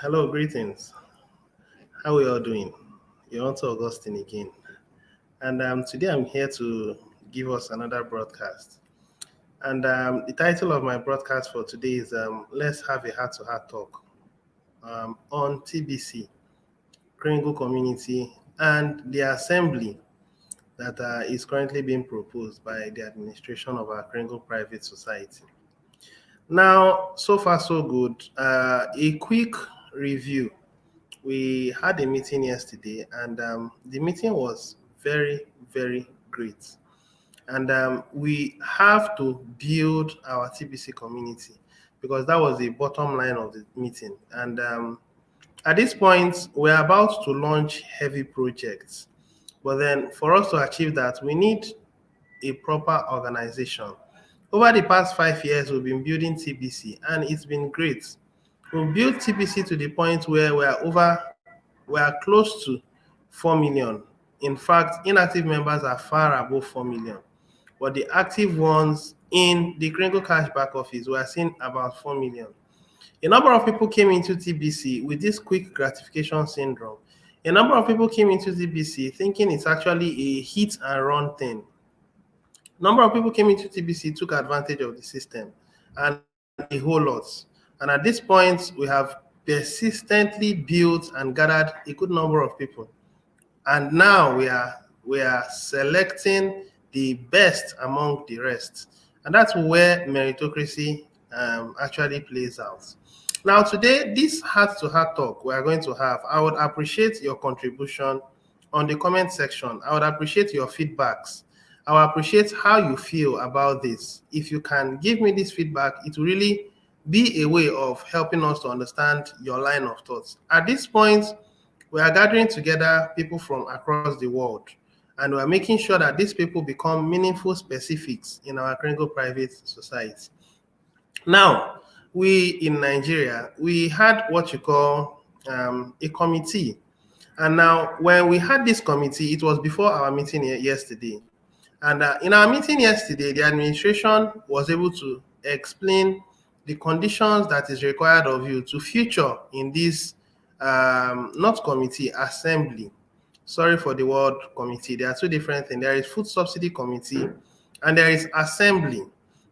Hello, greetings. How are you all doing? You're on to Augustine again. And today I'm here to give us another broadcast. And the title of my broadcast for today is Let's Have a Heart to Heart Talk on TBC, Kringle Community, and the assembly that is currently being proposed by the administration of our Kringle Private Society. Now, so far, so good. A quick review. We had a meeting yesterday, and the meeting was very, very great. And we have to build our TBC community because that was the bottom line of the meeting. And at this point, we're about to launch heavy projects. But then for us to achieve that, we need a proper organization. Over the past 5 years, we've been building TBC, and it's been great. We've built TBC to the point where we are close to 4 million. In fact, inactive members are far above 4 million. But the active ones in the Kringle Cash back office, we are seeing about 4 million. A number of people came into TBC with this quick gratification syndrome. A number of people came into TBC thinking it's actually a hit and run thing. A number of people came into TBC, took advantage of the system, and a whole lot. And at this point, we have persistently built and gathered a good number of people. And now we are selecting the best among the rest. And that's where meritocracy actually plays out. Now, today, this heart-to-heart talk we are going to have, I would appreciate your contribution on the comment section. I would appreciate your feedbacks. I would appreciate how you feel about this. If you can give me this feedback, it will really be a way of helping us to understand your line of thoughts. At this point, we are gathering together people from across the world, and we are making sure that these people become meaningful specifics in our Kringle Private Society. Now, we in Nigeria, we had what you call a committee. And now, when we had this committee, it was before our meeting yesterday. And in our meeting yesterday, the administration was able to explain the conditions that is required of you to feature in this not committee, assembly. Sorry for the word committee. There are two different things. There is food subsidy committee and there is assembly.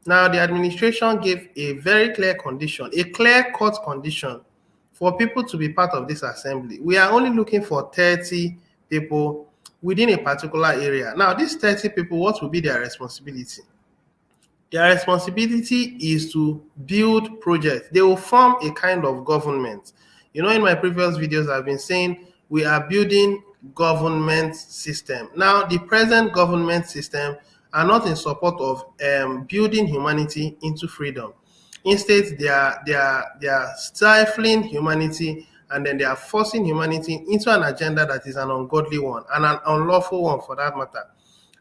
Now, the administration gave a very clear condition, a clear-cut condition for people to be part of this assembly. We are only looking for 30 people within a particular area. Now, these 30 people, what will be their responsibility? Their responsibility is to build projects. They will form a kind of government. You know, in my previous videos, I've been saying we are building government system. Now, the present government system are not in support of building humanity into freedom. Instead, they are stifling humanity, and then they are forcing humanity into an agenda that is an ungodly one and an unlawful one for that matter.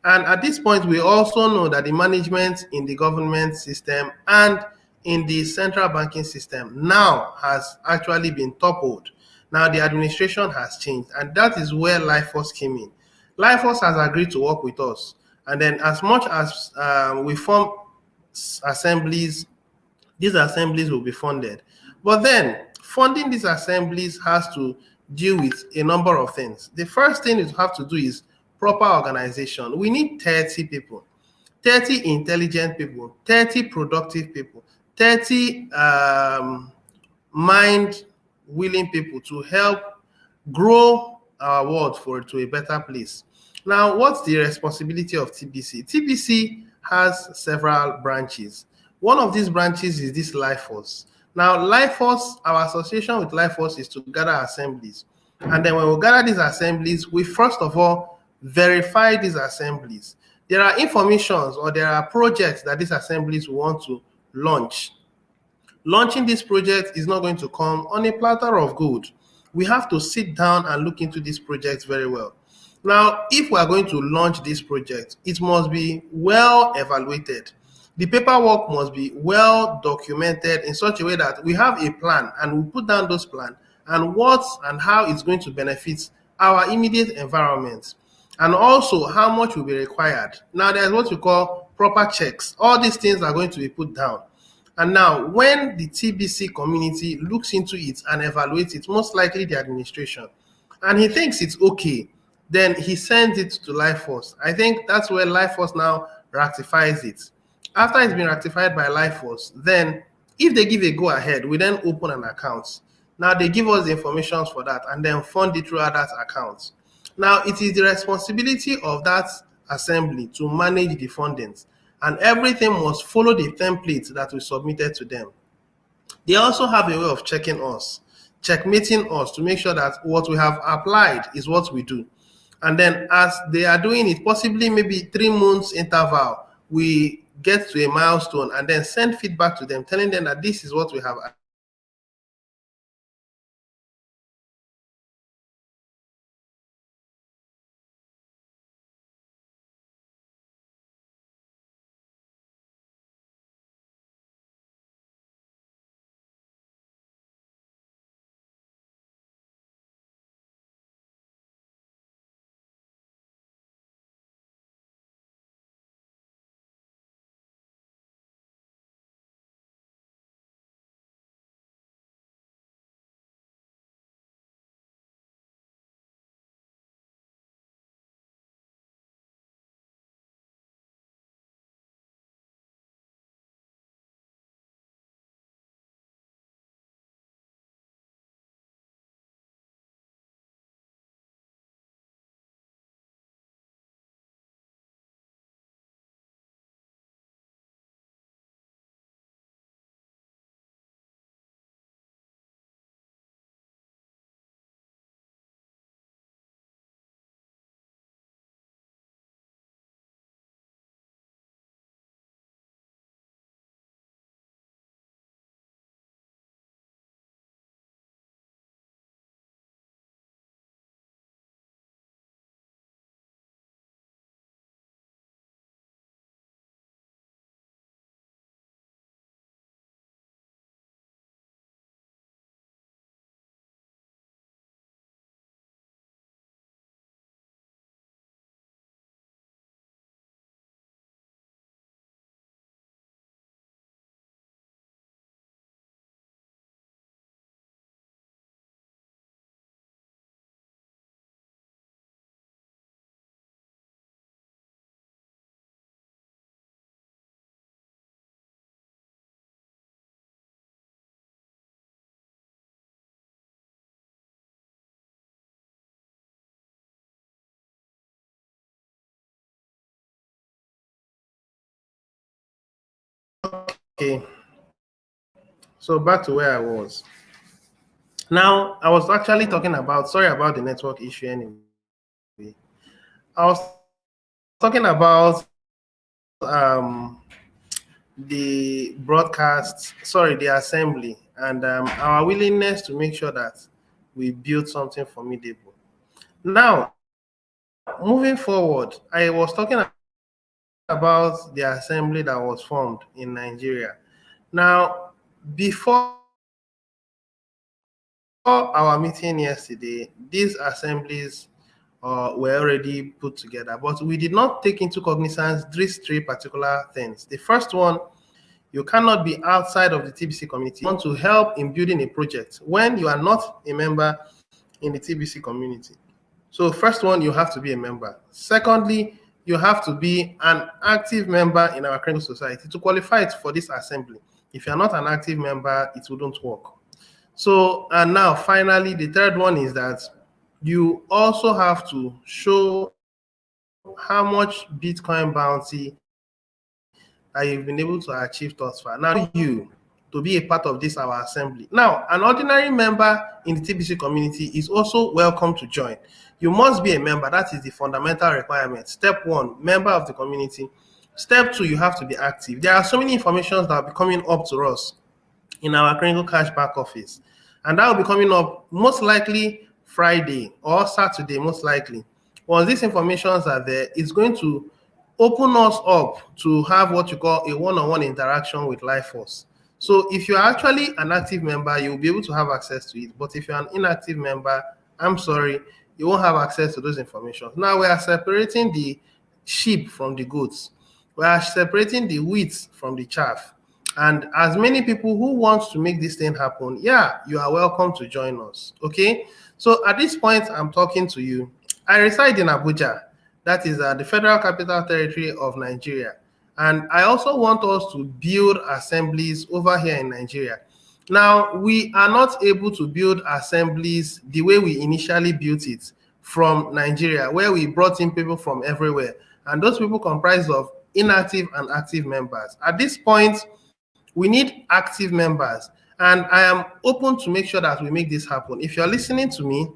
And at this point, we also know that the management in the government system and in the central banking system now has actually been toppled. Now the administration has changed, and that is where LifeForce came in. LifeForce has agreed to work with us, and then as much as we form assemblies, these assemblies will be funded. But then funding these assemblies has to deal with a number of things. The first thing you have to do is proper organization. We need 30 people, 30 intelligent people, 30 productive people, 30 mind-willing people to help grow our world to a better place. Now, what's the responsibility of TBC? TBC has several branches. One of these branches is this LifeForce. Now, LifeForce, our association with LifeForce is to gather assemblies. And then when we gather these assemblies, we first of all verify these assemblies. There are informations or there are projects that these assemblies want to launch. Launching this project is not going to come on a platter of gold. We have to sit down and look into these projects very well. Now, if we are going to launch this project, it must be well evaluated. The paperwork must be well documented in such a way that we have a plan and we put down those plans and what and how it's going to benefit our immediate environment, and also how much will be required. Now, there's what we call proper checks. All these things are going to be put down. And now, when the TBC community looks into it and evaluates it, most likely the administration, and he thinks it's okay, then he sends it to Life Force. I think that's where Life Force now ratifies it. After it's been ratified by Life Force, then if they give a go ahead, we then open an account. Now they give us the information for that and then fund it through that account. Now it is the responsibility of that assembly to manage the fundings, and everything must follow the template that we submitted to them. They also have a way of checking us, checkmating us to make sure that what we have applied is what we do. And then as they are doing it, possibly maybe 3 months interval, we get to a milestone and then send feedback to them, telling them that this is what we have okay. So back to where I was. Now I was actually talking about, sorry about the network issue anyway. I was talking about the broadcast, sorry, the assembly, and our willingness to make sure that we build something formidable. Now, moving forward, I was talking about the assembly that was formed in Nigeria. Now, before our meeting yesterday, these assemblies were already put together, but we did not take into cognizance these three particular things. The first one, you cannot be outside of the TBC community. You want to help in building a project when you are not a member in the TBC community. So first one, you have to be a member. Secondly, you have to be an active member in our clinical society to qualify it for this assembly. If you're not an active member, it wouldn't work. So, and now finally, the third one is that you also have to show how much Bitcoin bounty that you've been able to achieve thus far. Now, you to be a part of this our assembly. Now, an ordinary member in the TBC community is also welcome to join. You must be a member. That is the fundamental requirement. Step one, member of the community. Step two, you have to be active. There are so many informations that will be coming up to us in our clinical cash back office, and that will be coming up most likely Friday or Saturday, most likely. Once these informations are there, it's going to open us up to have what you call a one-on-one interaction with Life Force. So if you're actually an active member, you'll be able to have access to it. But if you're an inactive member, I'm sorry, you won't have access to those information. Now we are separating the sheep from the goats. We are separating the wheat from the chaff. And as many people who want to make this thing happen, yeah, you are welcome to join us. Okay. So at this point, I'm talking to you. I reside in Abuja, that is the Federal Capital Territory of Nigeria. And I also want us to build assemblies over here in Nigeria. Now, we are not able to build assemblies the way we initially built it from Nigeria, where we brought in people from everywhere. And those people comprised of inactive and active members. At this point, we need active members. And I am open to make sure that we make this happen. If you're listening to me,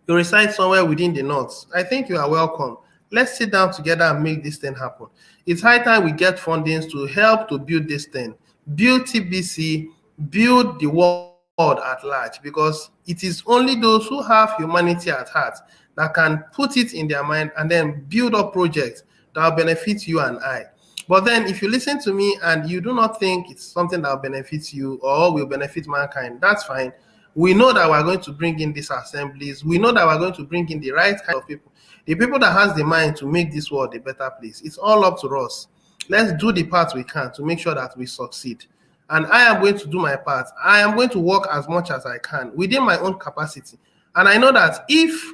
you reside somewhere within the north, I think you are welcome. Let's sit down together and make this thing happen. It's high time we get fundings to help to build this thing, build TBC, build the world at large, because it is only those who have humanity at heart that can put it in their mind and then build up projects that will benefit you and I. But then if you listen to me and you do not think it's something that will benefit you or will benefit mankind, that's fine. We know that we're going to bring in these assemblies. We know that we're going to bring in the right kind of people, the people that has the mind to make this world a better place. It's all up to us. Let's do the part we can to make sure that we succeed. And I am going to do my part. I am going to work as much as I can within my own capacity. And I know that if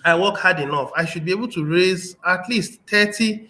I work hard enough, I should be able to raise at least 30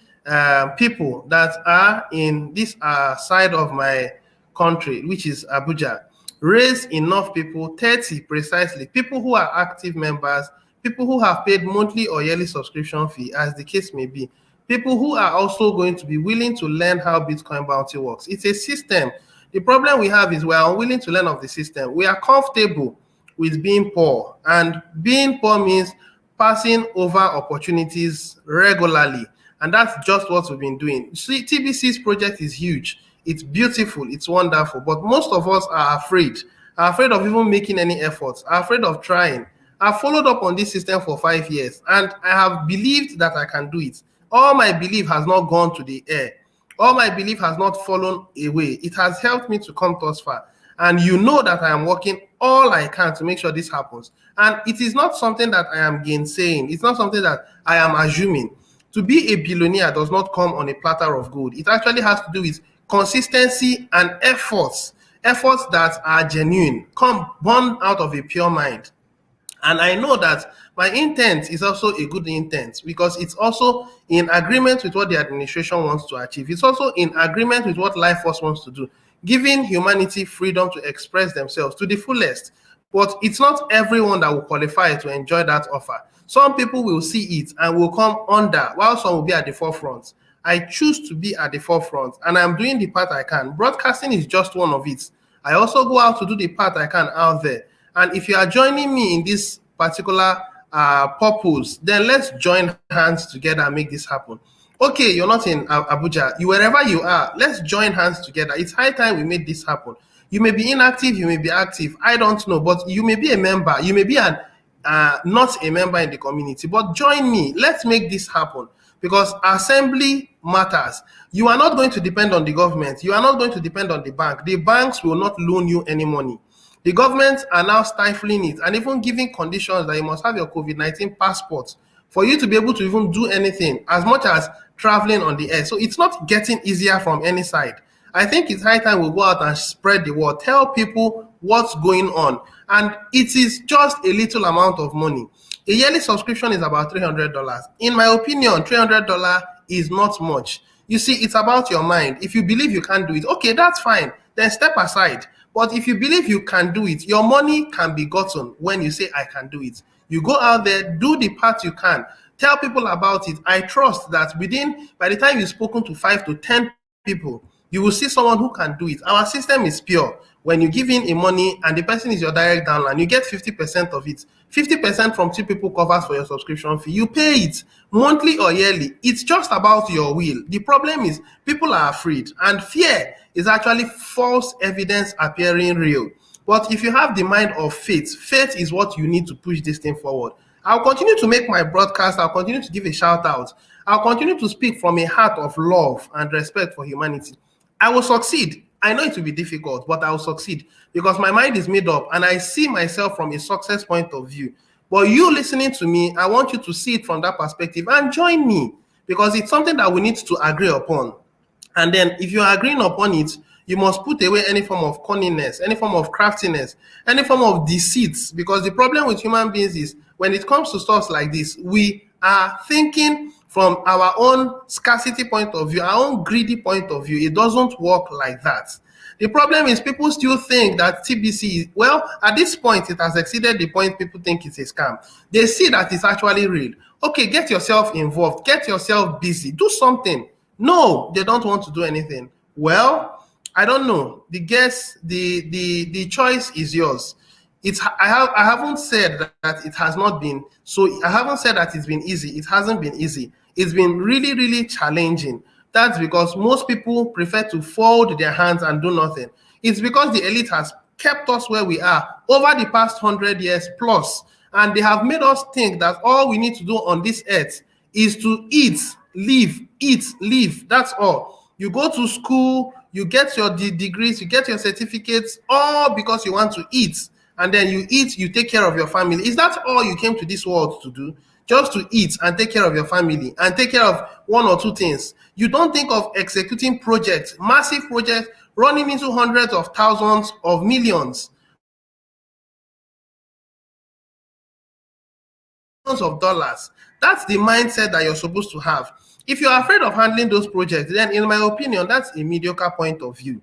people that are in this side of my country, which is Abuja. Raise enough people, 30 precisely, people who are active members, people who have paid monthly or yearly subscription fee, as the case may be, people who are also going to be willing to learn how Bitcoin Bounty works. It's a system. The problem we have is we are unwilling to learn of the system. We are comfortable with being poor, and being poor means passing over opportunities regularly. And that's just what we've been doing. See, TBC's project is huge. It's beautiful. It's wonderful. But most of us are afraid of even making any efforts, are afraid of trying. I've followed up on this system for 5 years, and I have believed that I can do it. All my belief has not gone to the air. All my belief has not fallen away. It has helped me to come thus far. And you know that I am working all I can to make sure this happens. And it is not something that I am gainsaying. It's not something that I am assuming. To be a billionaire does not come on a platter of gold. It actually has to do with consistency and efforts that are genuine, come born out of a pure mind. And I know that my intent is also a good intent, because it's also in agreement with what the administration wants to achieve. It's also in agreement with what Life Force wants to do, giving humanity freedom to express themselves to the fullest. But it's not everyone that will qualify to enjoy that offer. Some people will see it and will come under, while some will be at the forefront. I choose to be at the forefront, and I'm doing the part I can. Broadcasting is just one of it. I also go out to do the part I can out there. And if you are joining me in this particular purpose, then let's join hands together and make this happen. Okay, you're not in Abuja. Wherever you are, let's join hands together. It's high time we made this happen. You may be inactive, you may be active. I don't know, but you may be a member. You may be not a member in the community, but join me. Let's make this happen, because assembly matters. You are not going to depend on the government. You are not going to depend on the bank. The banks will not loan you any money. The governments are now stifling it and even giving conditions that you must have your COVID-19 passport for you to be able to even do anything, as much as traveling on the air. So it's not getting easier from any side. I think it's high time we go out and spread the word, tell people what's going on. And it is just a little amount of money. A yearly subscription is about $300. In my opinion, $300 is not much. You see, it's about your mind. If you believe you can't do it, okay, that's fine. Then step aside. But if you believe you can do it, your money can be gotten when you say, I can do it. You go out there, do the part you can. Tell people about it. I trust that by the time you've spoken to 5 to 10 people, you will see someone who can do it. Our system is pure. When you give in a money and the person is your direct downline, you get 50% of it. 50% from 2 people covers for your subscription fee. You pay it monthly or yearly. It's just about your will. The problem is people are afraid, and fear is actually false evidence appearing real. But if you have the mind of faith, faith is what you need to push this thing forward. I'll continue to make my broadcast. I'll continue to give a shout out. I'll continue to speak from a heart of love and respect for humanity. I will succeed. I know it will be difficult, but I will succeed because my mind is made up and I see myself from a success point of view. But you listening to me, I want you to see it from that perspective and join me, because it's something that we need to agree upon. And then if you're agreeing upon it, You must put away any form of cunningness, any form of craftiness, any form of deceit. Because the problem with human beings is when it comes to stuff like this, we are thinking from our own scarcity point of view, our own greedy point of view. It doesn't work like that. The problem is people still think that TBC, well, at this point, it has exceeded the point people think it's a scam. They see that it's actually real. Okay, get yourself involved, get yourself busy, do something. No, they don't want to do anything. Well, I don't know. The choice is yours. I haven't said that it has not been so. I haven't said that it's been easy. It hasn't been easy. It's been really, really challenging. That's because most people prefer to fold their hands and do nothing. It's because the elite has kept us where we are over the past 100 years plus, and they have made us think that all we need to do on this earth is to eat, live. That's all. You go to school, you get your degrees, you get your certificates, all because you want to eat. And then you eat, you take care of your family. Is that all you came to this world to do? Just to eat and take care of your family and take care of one or two things. You don't think of executing projects, massive projects, running into hundreds of thousands of millions of dollars. That's the mindset that you're supposed to have. If you're afraid of handling those projects, then in my opinion, that's a mediocre point of view.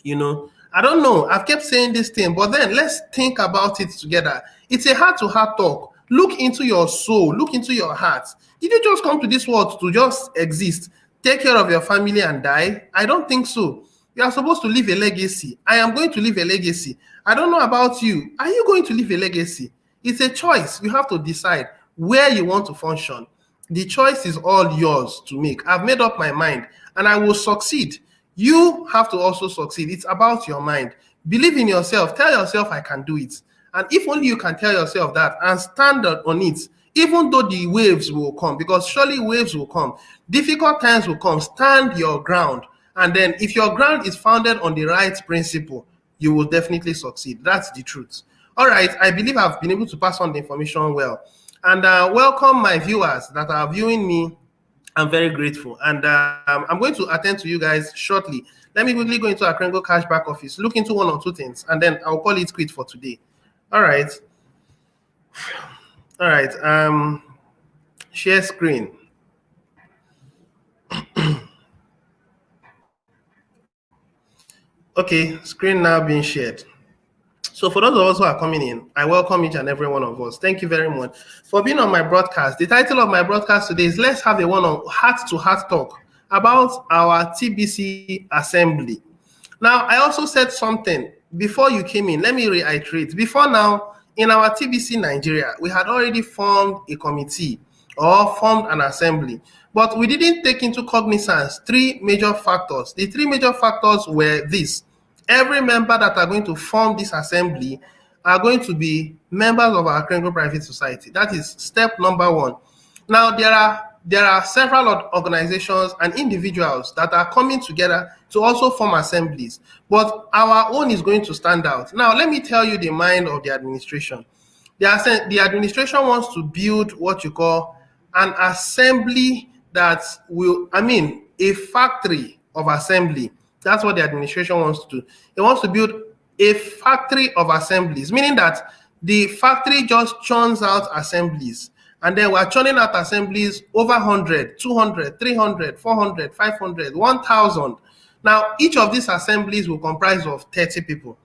I don't know. I've kept saying this thing, but then let's think about it together. It's a heart-to-heart talk. Look into your soul, look into your heart. Did you just come to this world to just exist, take care of your family and die? I don't think so. You are supposed to leave a legacy. I am going to leave a legacy. I don't know about you. Are you going to leave a legacy? It's a choice. You have to decide where you want to function. The choice is all yours to make. I've made up my mind and I will succeed. You have to also succeed. It's about your mind. Believe in yourself. Tell yourself, I can do it. And if only you can tell yourself that and stand on it, even though the waves will come, because surely waves will come, difficult times will come, stand your ground. And then if your ground is founded on the right principle, you will definitely succeed. That's the truth. All right, I believe I've been able to pass on the information well. And welcome my viewers that are viewing me. I'm very grateful. And I'm going to attend to you guys shortly. Let me quickly go into our Kringle Cash back office, look into one or two things, and then I'll call it quit for today. All right. All right. Share screen. Okay, screen now being shared. So for those of us who are coming in, I welcome each and every one of us. Thank you very much for being on my broadcast. The title of my broadcast today is Let's Have a One on Heart-to-Heart Talk about our TBC assembly. Now, I also said something before you came in. Let me reiterate. Before now, in our TBC Nigeria, we had already formed a committee or formed an assembly, but we didn't take into cognizance three major factors. The three major factors were this. Every member that are going to form this assembly are going to be members of our Kringle Private Society. That is step number one. Now, there are several organizations and individuals that are coming together to also form assemblies, but our own is going to stand out. Now, let me tell you the mind of the administration. The administration wants to build what you call an assembly that will, a factory of assembly. That's what the administration wants to do. It wants to build a factory of assemblies, meaning that the factory just churns out assemblies. And then we're churning out assemblies over 100, 200, 300, 400, 500, 1,000. Now, each of these assemblies will comprise of 30 people.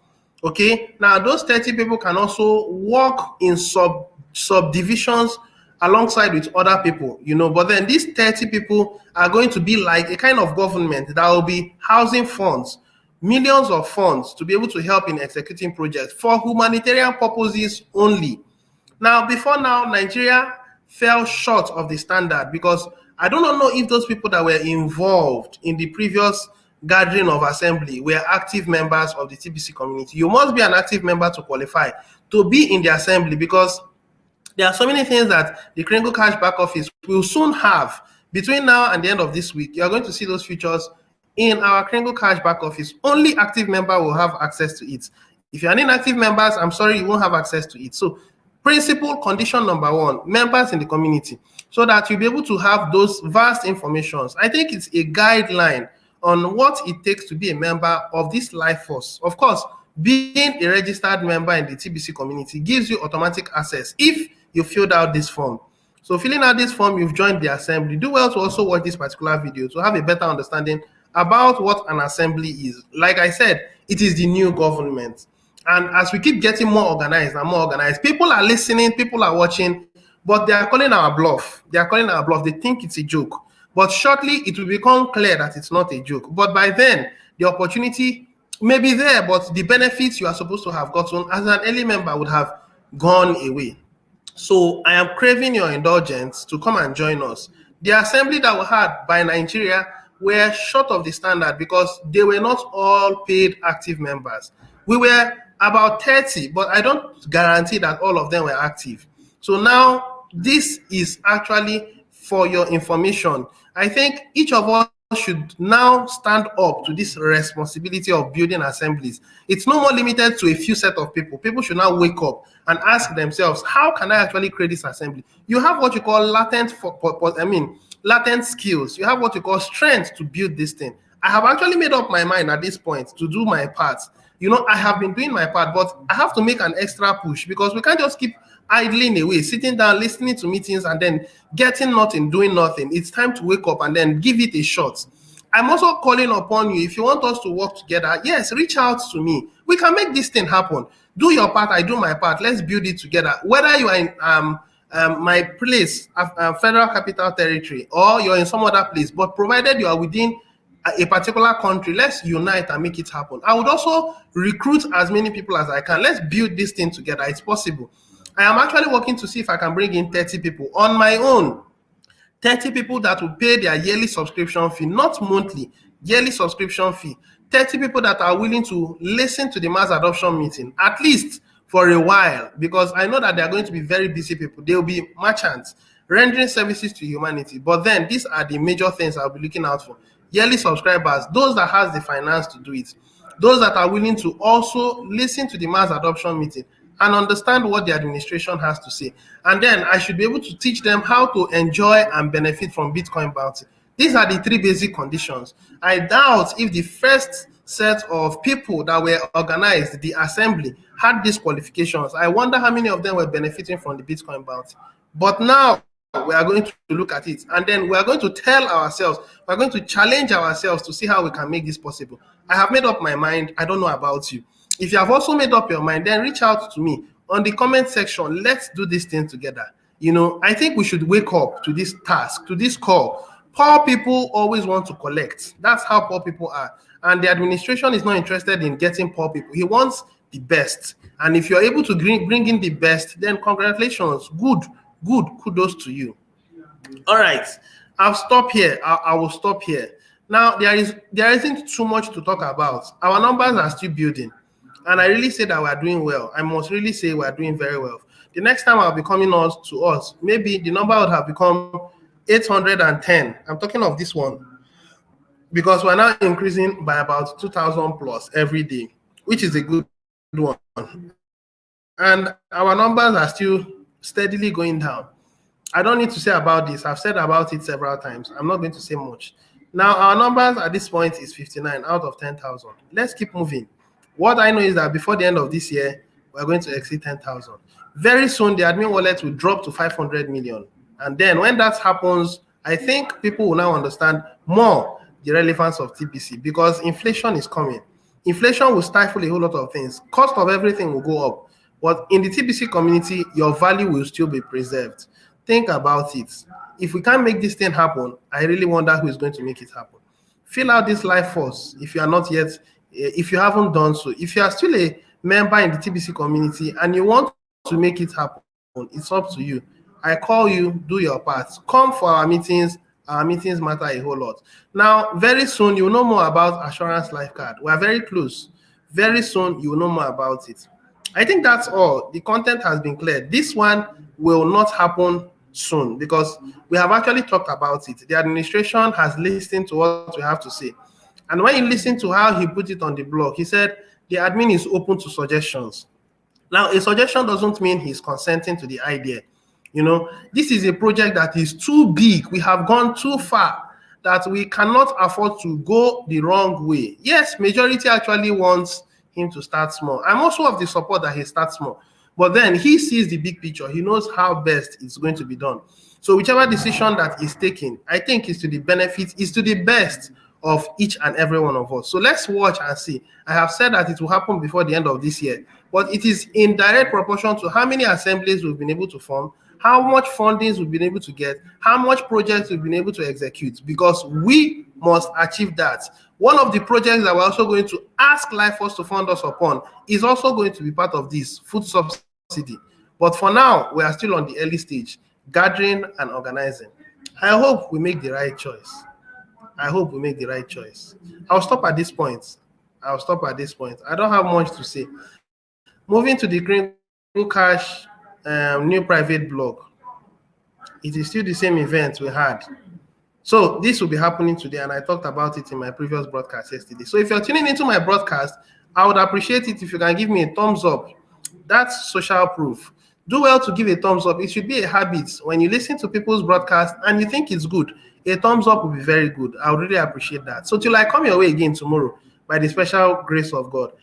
Okay? Now, those 30 people can also work in subdivisions alongside with other people, but then these 30 people are going to be like a kind of government that will be housing funds, millions of funds to be able to help in executing projects for humanitarian purposes only. Now, before now, Nigeria fell short of the standard because I do not know if those people that were involved in the previous gathering of assembly were active members of the TBC community. You must be an active member to qualify to be in the assembly because there are so many things that the Kringle Cash back office will soon have. Between now and the end of this week, you are going to see those features in our Kringle Cash back office. Only active member will have access to it. If you're an inactive members, I'm sorry, you won't have access to it. So principal condition number one, members in the community, so that you'll be able to have those vast informations. I think it's a guideline on what it takes to be a member of this life force. Of course, being a registered member in the TBC community gives you automatic access if you filled out this form. So filling out this form, you've joined the assembly. Do well to also watch this particular video to have a better understanding about what an assembly is. Like I said, it is the new government. And as we keep getting more organized and more organized, people are listening, people are watching, but they are calling our bluff. They are calling our bluff. They think it's a joke. But shortly, it will become clear that it's not a joke. But by then, the opportunity may be there, but the benefits you are supposed to have gotten as an early member would have gone away. So I am craving your indulgence to come and join us. The assembly that we had by Nigeria were short of the standard because they were not all paid active members. We were about 30, but I don't guarantee that all of them were active. So now this is actually for your information. I think each of us should now stand up to this responsibility of building assemblies. It's no more limited to a few set of people. People should now wake up and ask themselves, how can I actually create this assembly? You have what you call latent skills. You have what you call strength to build this thing. I have actually made up my mind at this point to do my part. I have been doing my part, but I have to make an extra push because we can't just keep idling away, sitting down, listening to meetings, and then getting nothing, doing nothing. It's time to wake up and then give it a shot. I'm also calling upon you, if you want us to work together, yes, reach out to me. We can make this thing happen. Do your part, I do my part. Let's build it together. Whether you are in my place, Federal Capital Territory, or you're in some other place, but provided you are within a particular country, let's unite and make it happen. I would also recruit as many people as I can. Let's build this thing together. It's possible. I am actually working to see if I can bring in 30 people on my own. 30 people that will pay their yearly subscription fee, not monthly, yearly subscription fee. 30 people that are willing to listen to the mass adoption meeting, at least for a while, because I know that they are going to be very busy people. They will be merchants, rendering services to humanity. But then these are the major things I'll be looking out for. Yearly subscribers, those that has the finance to do it, those that are willing to also listen to the mass adoption meeting and understand what the administration has to say. And then I should be able to teach them how to enjoy and benefit from Bitcoin bounty. These are the three basic conditions. I doubt if the first set of people that were organized, the assembly, had these qualifications. I wonder how many of them were benefiting from the Bitcoin bounty. But now we are going to look at it, and then we are going to tell ourselves, we're going to challenge ourselves to see how we can make this possible. I have made up my mind. I don't know about you. If you have also made up your mind, then reach out to me on the comment section. Let's do this thing together. I think we should wake up to this task, to this call. Poor people always want to collect. That's how poor people are. And the administration is not interested in getting poor people. He wants the best. And if you're able to bring in the best, then congratulations. Good, kudos to you. All right, I'll stop here. I will stop here. Now, there isn't too much to talk about. Our numbers are still building. And I really say that we're doing well. I must really say we're doing very well. The next time I'll be coming to us, maybe the number would have become 810. I'm talking of this one, because we're now increasing by about 2,000 plus every day, which is a good one. And our numbers are still steadily going down. I don't need to say about this. I've said about it several times. I'm not going to say much. Now, our numbers at this point is 59 out of 10,000. Let's keep moving. What I know is that before the end of this year, we're going to exceed 10,000. Very soon, the admin wallet will drop to 500 million. And then when that happens, I think people will now understand more the relevance of TBC, because inflation is coming. Inflation will stifle a whole lot of things. Cost of everything will go up. But in the TBC community, your value will still be preserved. Think about it. If we can't make this thing happen, I really wonder who is going to make it happen. Fill out this life force if you are not yet, if you haven't done so. If you are still a member in the TBC community and you want to make it happen, it's up to you. I call you, do your part. Come for our meetings. Our meetings matter a whole lot. Now, very soon, you'll know more about Assurance Life Card. We are very close. Very soon, you'll know more about it. I think that's all. The content has been cleared. This one will not happen soon because we have actually talked about it. The administration has listened to what we have to say. And when you listen to how he put it on the blog, he said the admin is open to suggestions. Now, a suggestion doesn't mean he's consenting to the idea. This is a project that is too big. We have gone too far. that we cannot afford to go the wrong way. Yes, majority actually wants him to start small. I'm also of the support that he starts small. But then he sees the big picture. He knows how best it's going to be done. So whichever decision that is taken, I think is to the benefit, is to the best of each and every one of us. So let's watch and see. I have said that it will happen before the end of this year, but it is in direct proportion to how many assemblies we've been able to form, how much fundings we've been able to get, how much projects we've been able to execute, because we must achieve that. One of the projects that we're also going to ask Life Force to fund us upon is also going to be part of this food subsidy. But for now, we are still on the early stage, gathering and organizing. I hope we make the right choice. I hope we make the right choice. I'll stop at this point. I don't have much to say. Moving to the Kringle Cash new private blog. It is still the same event we had. So this will be happening today, and I talked about it in my previous broadcast yesterday. So if you're tuning into my broadcast, I would appreciate it if you can give me a thumbs up. That's social proof. Do well to give a thumbs up. It should be a habit. When you listen to people's broadcast and you think it's good, a thumbs up will be very good. I would really appreciate that. So till I come your way again tomorrow, by the special grace of God.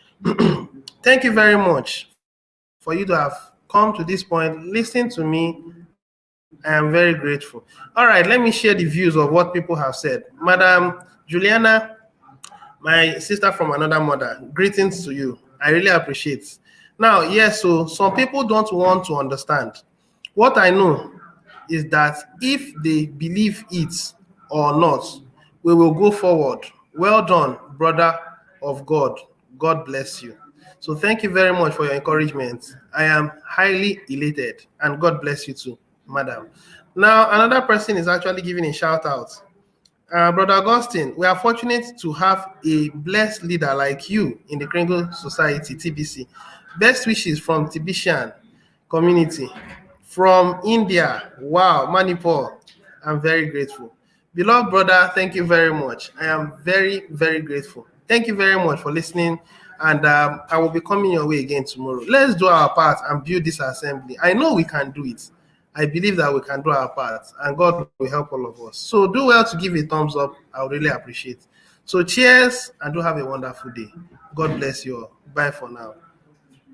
Thank you very much for you to have come to this point, listen to me. I am very grateful. All right, let me share the views of what people have said. Madam Juliana, my sister from another mother, greetings to you. I really appreciate. Now, yes, so some people don't want to understand. What I know is that if they believe it or not, we will go forward. Well done, brother of God. God bless you. So thank you very much for your encouragement. I am highly elated, and God bless you too, madam. Now, another person is actually giving a shout out. Brother Augustine, we are fortunate to have a blessed leader like you in the Kringle Society, TBC. Best wishes from Tibetan community. From India, wow, Manipur, I'm very grateful. Beloved brother, thank you very much. I am very, very grateful. Thank you very much for listening, and I will be coming your way again tomorrow. Let's do our part and build this assembly. I know we can do it. I believe that we can do our part, and God will help all of us. So do well to give a thumbs up. I would really appreciate. So cheers, and do have a wonderful day. God bless you all. Bye for now.